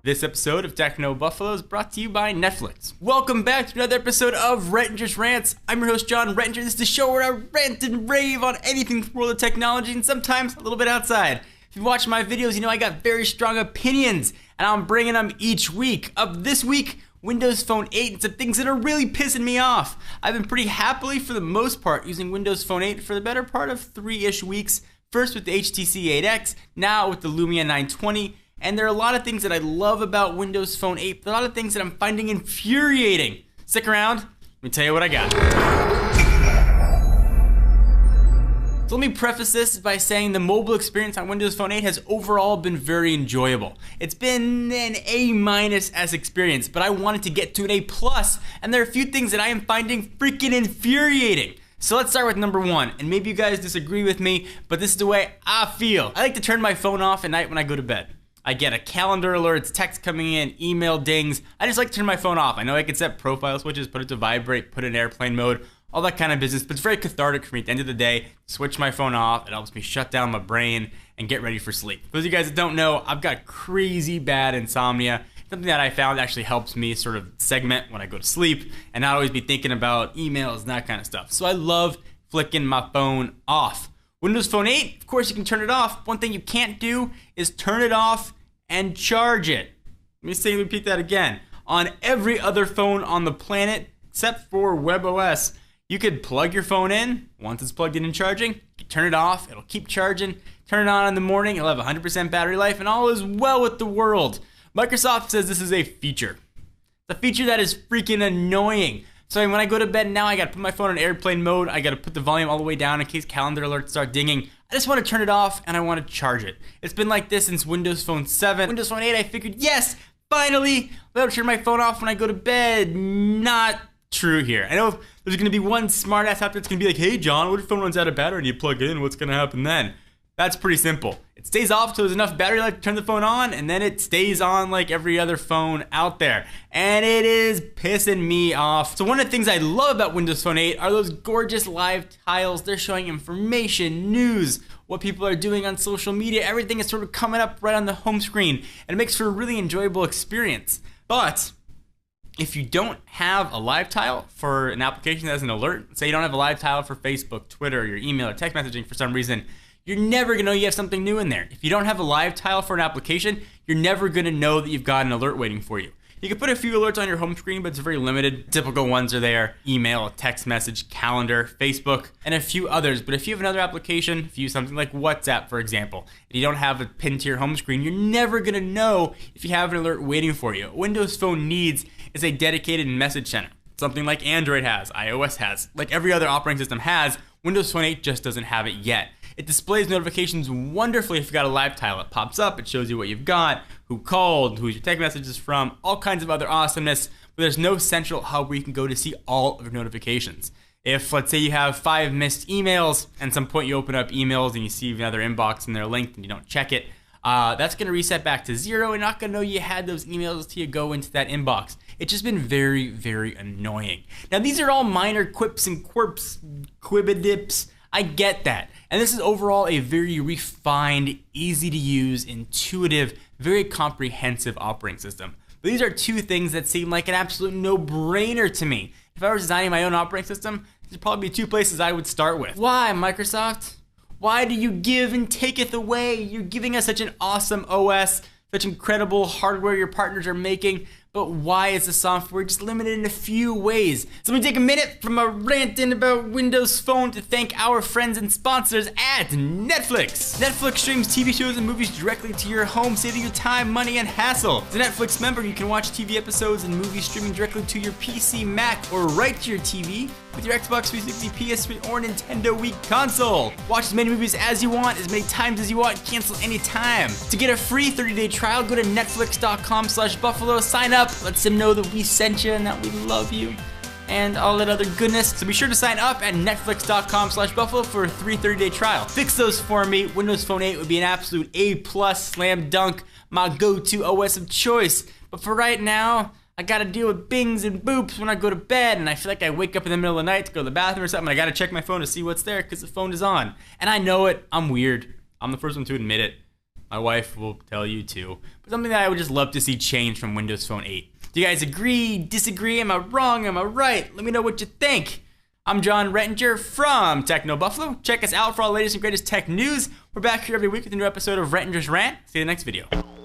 This episode of Techno Buffalo is brought to you by Netflix. Welcome back to another episode of Rettinger's Rants. I'm your host, John Rettinger. This is the show where I rant and rave on anything from the world of technology and sometimes a little bit outside. If you watch my videos, you know I got very strong opinions, and I'm bringing them each week. Up this week, Windows Phone 8 and some things that are really pissing me off. I've been pretty happily, for the most part, using Windows Phone 8 for the better part of 3-ish weeks. First with the HTC 8X, now with the Lumia 920. And there are a lot of things that I love about Windows Phone 8, but a lot of things that I'm finding infuriating. Stick around, let me tell you what I got. So let me preface this by saying the mobile experience on Windows Phone 8 has overall been very enjoyable. It's been an A-S experience, but I wanted to get to an A+, and there are a few things that I am finding freaking infuriating. So let's start with number one, and maybe you guys disagree with me, but this is the way I feel. I like to turn my phone off at night when I go to bed. I get a calendar alerts, text coming in, email dings. I just like to turn my phone off. I know I can set profile switches, put it to vibrate, put it in airplane mode, all that kind of business, but it's very cathartic for me at the end of the day. Switch my phone off, it helps me shut down my brain and get ready for sleep. For those of you guys that don't know, I've got crazy bad insomnia. Something that I found actually helps me sort of segment when I go to sleep and not always be thinking about emails and that kind of stuff. So I love flicking my phone off. Windows Phone 8, of course you can turn it off. One thing you can't do is turn it off and charge it. Let me repeat that again. On every other phone on the planet, except for WebOS, you could plug your phone in. Once it's plugged in and charging, you can turn it off, it'll keep charging. Turn it on in the morning, it'll have 100% battery life, and all is well with the world. Microsoft says this is a feature. It's a feature that is freaking annoying. So when I go to bed now, I gotta put my phone on airplane mode. I gotta put the volume all the way down in case calendar alerts start dinging. I just wanna turn it off and I wanna charge it. It's been like this since Windows Phone 7. Windows Phone 8, I figured, yes, finally, I'll be able to turn my phone off when I go to bed. Not true here. I know there's gonna be one smartass out there that's gonna be like, hey John, what if your phone runs out of battery and you plug it in? What's gonna happen then? That's pretty simple. It stays off till there's enough battery life to turn the phone on, and then it stays on like every other phone out there. And it is pissing me off. So one of the things I love about Windows Phone 8 are those gorgeous live tiles. They're showing information, news, what people are doing on social media. Everything is sort of coming up right on the home screen, and it makes for a really enjoyable experience. But if you don't have a live tile for an application that has an alert, say you don't have a live tile for Facebook, Twitter, your email, or text messaging for some reason, you're never gonna know you have something new in there. If you don't have a live tile for an application, you're never gonna know that you've got an alert waiting for you. You can put a few alerts on your home screen, but it's very limited. Typical ones are there: email, text message, calendar, Facebook, and a few others. But if you have another application, if you use something like WhatsApp, for example, and you don't have it pinned to your home screen, you're never gonna know if you have an alert waiting for you. What Windows Phone needs is a dedicated message center. Something like Android has, iOS has, like every other operating system has. Windows Phone 8 just doesn't have it yet. It displays notifications wonderfully if you've got a live tile. It pops up, it shows you what you've got, who called, who your text message is from, all kinds of other awesomeness, but there's no central hub where you can go to see all of your notifications. If, let's say, you have 5 missed emails, and at some point you open up emails and you see another inbox and they're linked and you don't check it, that's going to reset back to 0, and you're not going to know you had those emails until you go into that inbox. It's just been very, very annoying. Now, these are all minor quips and quirps, quibidips. I get that. And this is overall a very refined, easy to use, intuitive, very comprehensive operating system. But these are two things that seem like an absolute no-brainer to me. If I were designing my own operating system, these would probably be two places I would start with. Why, Microsoft? Why do you give and taketh away? You're giving us such an awesome OS, such incredible hardware your partners are making, but why is the software just limited in a few ways? So let me take a minute from a ranting about Windows Phone to thank our friends and sponsors at Netflix. Netflix streams TV shows and movies directly to your home, saving you time, money, and hassle. As a Netflix member, you can watch TV episodes and movies streaming directly to your PC, Mac, or right to your TV with your Xbox 360, PS3, or Nintendo Wii console. Watch as many movies as you want, as many times as you want, cancel anytime. To get a free 30-day trial, go to netflix.com/buffalo, sign up, let them know that we sent you and that we love you, and all that other goodness. So be sure to sign up at netflix.com/buffalo for a free 30-day trial. Fix those for me. Windows Phone 8 would be an absolute A+ slam dunk, my go-to OS of choice. But for right now, I gotta deal with bings and boops when I go to bed, and I feel like I wake up in the middle of the night to go to the bathroom or something, and I gotta check my phone to see what's there because the phone is on. And I know it, I'm weird. I'm the first one to admit it. My wife will tell you too. But something that I would just love to see change from Windows Phone 8. Do you guys agree, disagree? Am I wrong? Am I right? Let me know what you think. I'm John Rettinger from Techno Buffalo. Check us out for all the latest and greatest tech news. We're back here every week with a new episode of Rettinger's Rant. See you in the next video.